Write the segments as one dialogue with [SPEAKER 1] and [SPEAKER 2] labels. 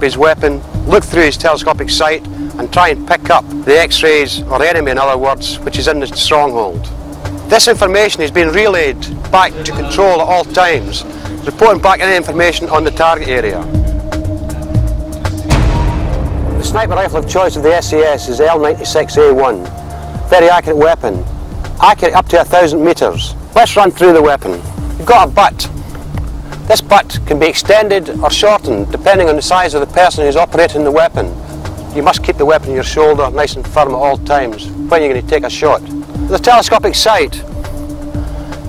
[SPEAKER 1] his weapon, look through his telescopic sight and try and pick up the X-rays, or the enemy in other words, which is in the stronghold. This information is being relayed back to control at all times, reporting back any information on the target area. The sniper rifle of choice of the SAS is the L96A1. Very accurate weapon, accurate up to 1,000 metres. Let's run through the weapon. You've got a butt. This butt can be extended or shortened depending on the size of the person who's operating the weapon. You must keep the weapon on your shoulder nice and firm at all times when you're going to take a shot. The telescopic sight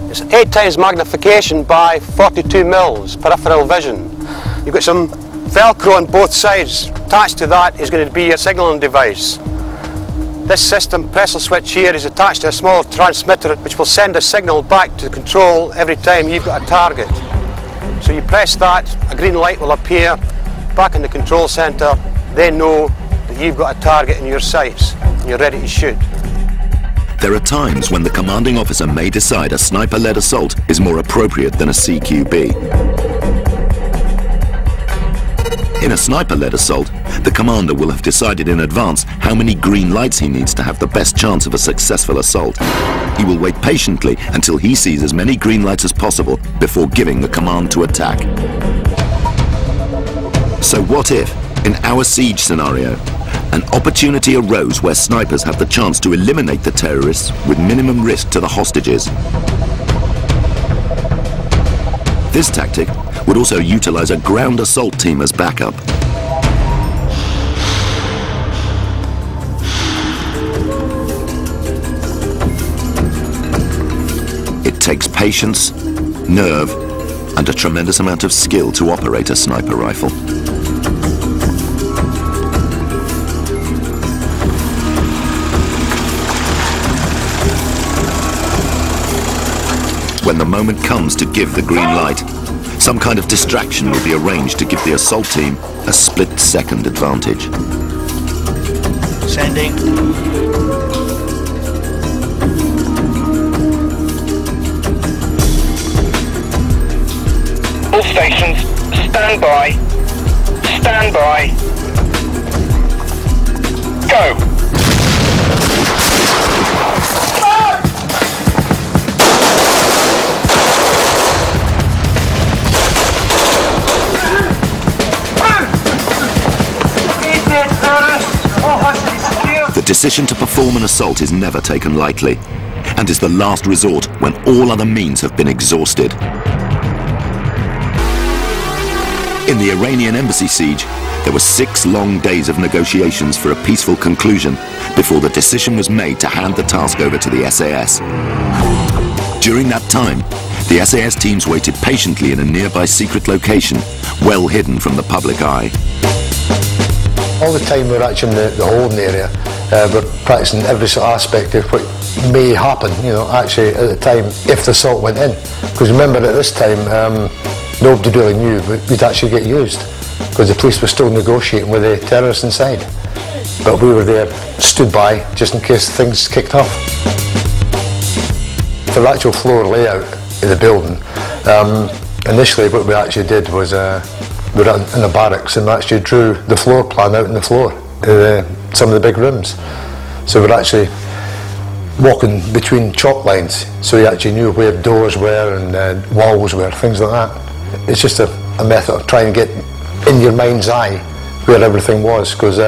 [SPEAKER 1] is 8 times magnification by 42 mils peripheral vision. You've got some Velcro on both sides. Attached to that is going to be your signalling device. This system, pressure switch here, is attached to a small transmitter which will send a signal back to the control every time you've got a target. So you press that, a green light will appear back in the control centre. They know that you've got a target in your sights and you're ready to shoot.
[SPEAKER 2] There are times when the commanding officer may decide a sniper-led assault is more appropriate than a CQB. In a sniper-led assault, the commander will have decided in advance how many green lights he needs to have the best chance of a successful assault. He will wait patiently until he sees as many green lights as possible before giving the command to attack. So what if, in our siege scenario, an opportunity arose where snipers have the chance to eliminate the terrorists with minimum risk to the hostages? This tactic would also utilize a ground assault team as backup. It takes patience, nerve, and a tremendous amount of skill to operate a sniper rifle. When the moment comes to give the green light, some kind of distraction will be arranged to give the assault team a split-second advantage.
[SPEAKER 3] Sending. All stations, stand by. Stand by. Go!
[SPEAKER 2] The decision to perform an assault is never taken lightly, and is the last resort when all other means have been exhausted. In the Iranian embassy siege, there were 6 long days of negotiations for a peaceful conclusion before the decision was made to hand the task over to the SAS. During that time, the SAS teams waited patiently in a nearby secret location, well hidden from the public eye.
[SPEAKER 4] All the time we're actually in the holding area, we're practicing every sort of aspect of what may happen, you know, actually at the time if the assault went in. Because remember at this time, nobody really knew we'd actually get used, because the police were still negotiating with the terrorists inside. But we were there, stood by, just in case things kicked off. For the actual floor layout of the building, initially what we actually did was we were in the barracks and we actually drew the floor plan out on the floor, some of the big rooms. So we're actually walking between chalk lines, so you actually knew where doors were and walls were, things like that. It's just a method of trying to get in your mind's eye where everything was, because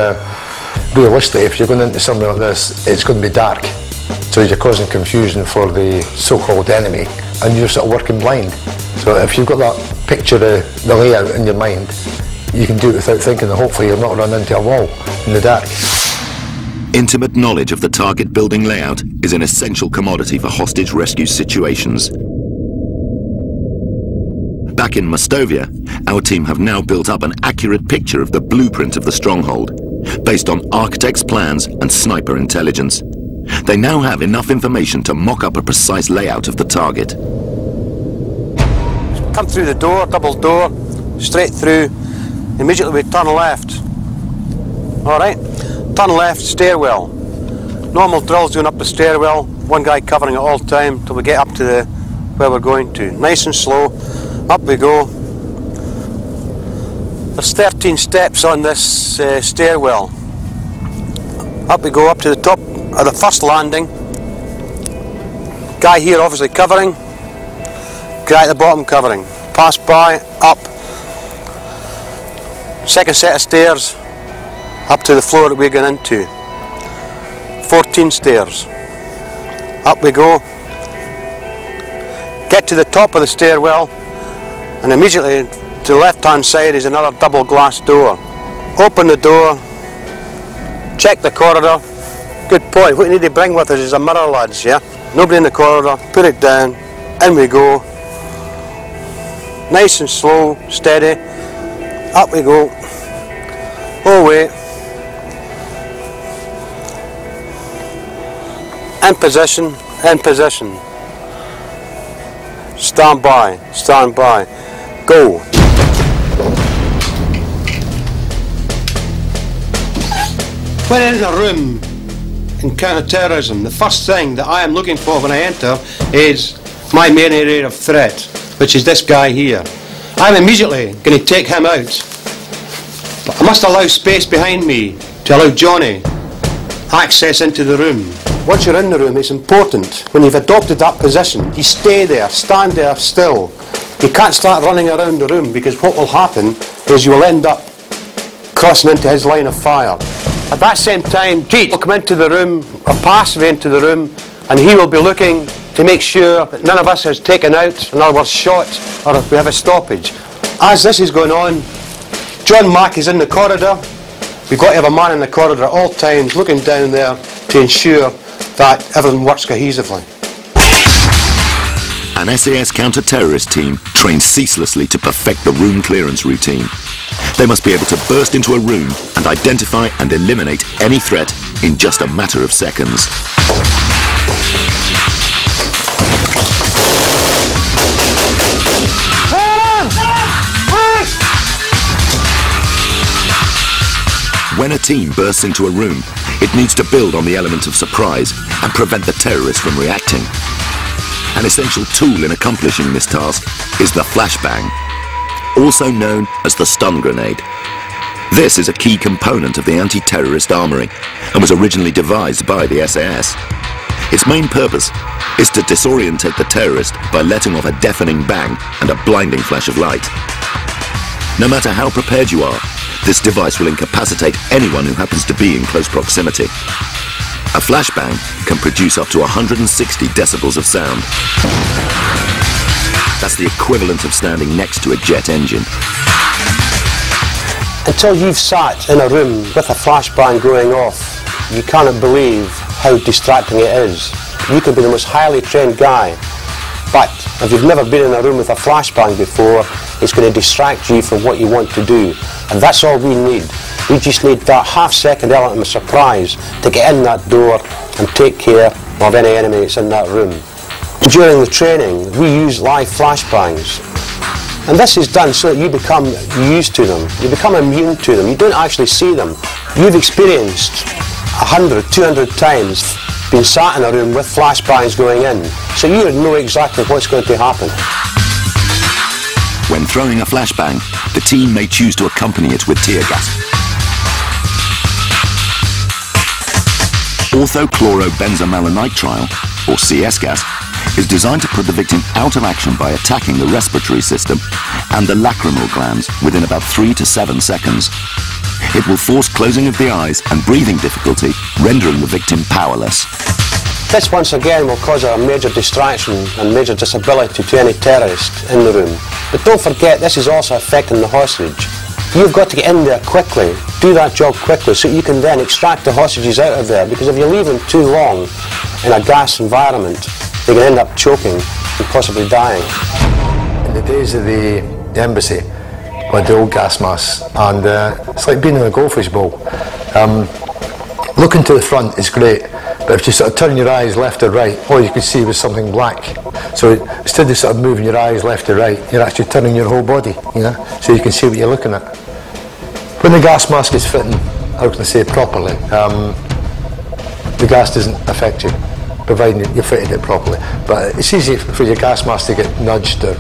[SPEAKER 4] realistically, if you're going into something like this, it's going to be dark. So you're causing confusion for the so-called enemy, and you're sort of working blind. So if you've got that picture of the layout in your mind, you can do it without thinking, and hopefully you'll not run into a wall in the dark.
[SPEAKER 2] Intimate knowledge of the target building layout is an essential commodity for hostage rescue situations. Back in Mostovia, our team have now built up an accurate picture of the blueprint of the stronghold, based on architects' plans and sniper intelligence. They now have enough information to mock up a precise layout of the target.
[SPEAKER 1] Come through the door, double door, straight through. Immediately we turn left. Alright, turn left, stairwell. Normal drills going up the stairwell, one guy covering it all the time till we get up to where we're going to. Nice and slow, up we go. There's 13 steps on this stairwell. Up we go up to the top of the first landing. Guy here obviously covering. Guy at the bottom covering. Pass by, up. Second set of stairs up to the floor that we're going into. 14 stairs. Up we go. Get to the top of the stairwell, and immediately to the left hand side is another double glass door. Open the door, check the corridor. Good point. What you need to bring with us is a mirror, lads, yeah? Nobody in the corridor. Put it down, in we go. Nice and slow, steady. Up we go. Oh wait. In position, in position. Stand by, go. When in a room in counter-terrorism, the first thing that I am looking for when I enter is my main area of threat, which is this guy here. I'm immediately going to take him out, but I must allow space behind me to allow Johnny access into the room. Once you're in the room, it's important, when you've adopted that position, you stay there, stand there still. You can't start running around the room, because what will happen is you will end up crossing into his line of fire. At that same time, Jeet will come into the room, or pass into the room, and he will be looking to make sure that none of us is taken out, in other words shot, or if we have a stoppage. As this is going on, John Mack is in the corridor. We've got to have a man in the corridor at all times looking down there to ensure that everything works cohesively.
[SPEAKER 2] An SAS counter-terrorist team trains ceaselessly to perfect the room clearance routine. They must be able to burst into a room and identify and eliminate any threat in just a matter of seconds. When a team bursts into a room, it needs to build on the element of surprise and prevent the terrorists from reacting. An essential tool in accomplishing this task is the flashbang, also known as the stun grenade. This is a key component of the anti-terrorist armoury and was originally devised by the SAS. Its main purpose is to disorientate the terrorist by letting off a deafening bang and a blinding flash of light. No matter how prepared you are, this device will incapacitate anyone who happens to be in close proximity. A flashbang can produce up to 160 decibels of sound. That's the equivalent of standing next to a jet engine.
[SPEAKER 1] Until you've sat in a room with a flashbang going off, you cannot believe how distracting it is. You can be the most highly trained guy, but if you've never been in a room with a flashbang before, it's going to distract you from what you want to do. And that's all we need. We just need that half-second element of surprise to get in that door and take care of any enemy that's in that room. During the training, we use live flashbangs. And this is done so that you become used to them. You become immune to them. You don't actually see them. You've experienced 100, 200 times being sat in a room with flashbangs going in. So you know exactly what's going to happen.
[SPEAKER 2] When throwing a flashbang, the team may choose to accompany it with tear gas. Orthochlorobenzamalenitride, or CS gas, is designed to put the victim out of action by attacking the respiratory system and the lacrimal glands within about 3 to 7 seconds. It will force closing of the eyes and breathing difficulty, rendering the victim powerless.
[SPEAKER 1] This once again will cause a major distraction and major disability to any terrorist in the room. But don't forget, this is also affecting the hostage. You've got to get in there quickly, do that job quickly, so you can then extract the hostages out of there, because if you leave them too long in a gas environment, they can end up choking and possibly dying.
[SPEAKER 4] In the days of the embassy, we had the old gas masks, and it's like being in a goldfish bowl. Looking to the front is great, but if you sort of turn your eyes left or right, all you could see was something black. So instead of sort of moving your eyes left or right, you're actually turning your whole body, you know, so you can see what you're looking at. When the gas mask is fitting, how can I say, properly, the gas doesn't affect you, providing you fitted it properly. But it's easy for your gas mask to get nudged or